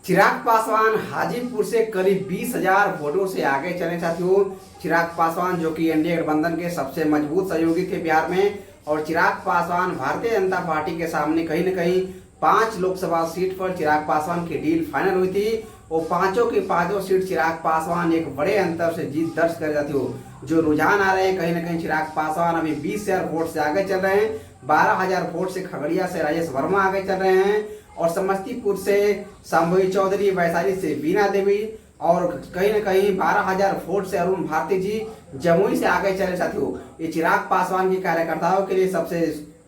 चिराग पासवान हाजीपुर से करीब 20,000 वोटों से आगे चले साथियों। चिराग पासवान जो कि एनडीए गठबंधन के सबसे मजबूत सहयोगी थे बिहार में, और चिराग पासवान भारतीय जनता पार्टी के सामने कहीं न कहीं 5 लोकसभा सीट पर चिराग पासवान की डील फाइनल हुई थी। वो पांचों की पांचों सीट चिराग पासवान एक बड़े अंतर से जीत दर्ज कर जाती हो। जो रुझान आ रहे हैं कहीं न कहीं चिराग पासवान अभी 20,000 वोट से आगे चल रहे हैं। 12,000 वोट से खगड़िया से राजेश वर्मा आगे चल रहे हैं, और समस्तीपुर से संभवी चौधरी, वैशाली से बीना देवी, और कहीं न कहीं 12,000 वोट से अरुण भारती जी जमुई से आगे चले साथियों। ये चिराग पासवान के कार्यकर्ताओं के लिए सबसे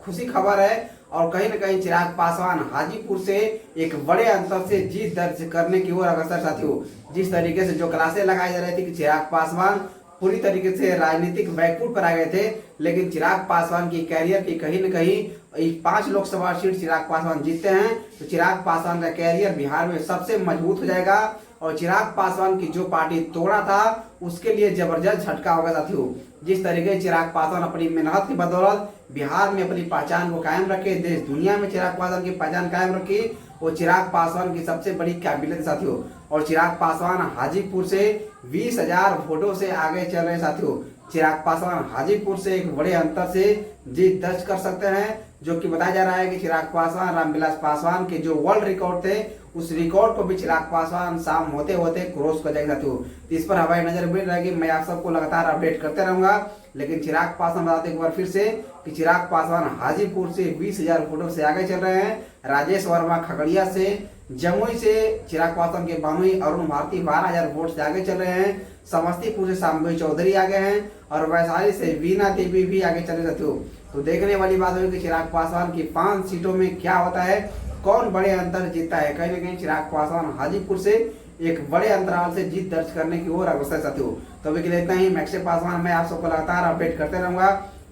खुशी खबर है, और कहीं न कहीं चिराग पासवान हाजीपुर से एक बड़े अंतर से जीत दर्ज करने की ओर अग्रसर साथियों। जिस तरीके से जो क्लासे लगाई जा रही थी कि चिराग पासवान पूरी तरीके से राजनीतिक बैकफुट पर आ गए थे, लेकिन चिराग पासवान की कैरियर की कहीं न कहीं 5 लोकसभा सीट चिराग पासवान जीतते हैं तो चिराग पासवान का कैरियर बिहार में सबसे मजबूत हो जाएगा। और चिराग पासवान की जो पार्टी तोड़ा था उसके लिए जबरदस्त झटका होगा साथियों। जिस तरीके से चिराग पासवान अपनी मेहनत की बदौलत बिहार में अपनी पहचान को कायम रखे, देश दुनिया में चिराग पासवान की पहचान कायम रखी, वो चिराग पासवान की सबसे बड़ी काबिलियत साथियों। और चिराग पासवान हाजीपुर से 20,000 वोटों से आगे चल रहे साथियों। चिराग पासवान हाजीपुर से एक बड़े अंतर से जीत दर्ज कर सकते हैं, जो कि बताया जा रहा है कि चिराग पासवान रामविलास पासवान के जो वर्ल्ड रिकॉर्ड थे उस रिकॉर्ड को भी चिराग पासवान शाम होते होते क्रॉस कर जाएगा साथियों। तो इस पर हमारी नजर बनी रहेगी, मैं आप सबको लगातार अपडेट करते रहूंगा। लेकिन चिराग पासवान बताते एक बार फिर से कि चिराग पासवान हाजीपुर से 20,000 वोटों से आगे चल रहे हैं। राजेश वर्मा खगड़िया से, जमुई से चिराग पासवान के बानुई अरुण भारती 12,000 वोट से आगे चल रहे हैं। समस्तीपुर से संभवी चौधरी आगे हैं, और वैशाली से बीना देवी भी आगे चले साथियों। तो देखने वाली बात होगी कि चिराग पासवान की 5 सीटों में क्या होता है, कौन बड़े अंतर जीतता है। कहीं न कहीं चिराग पासवान हाजीपुर से एक बड़े अंतराल से जीत दर्ज करने की ओर अग्रसर साथियों। तो अभी के लिए इतना ही। मैक्से पासवान मैं आप सबको लगातार अपडेट करते रहूंगा।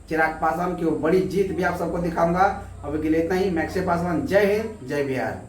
चिराग पासवान की वो बड़ी जीत भी आप सबको दिखाऊंगा। अभी के लिए इतना ही। मैक्से पासवान, जय हिंद, जय बिहार।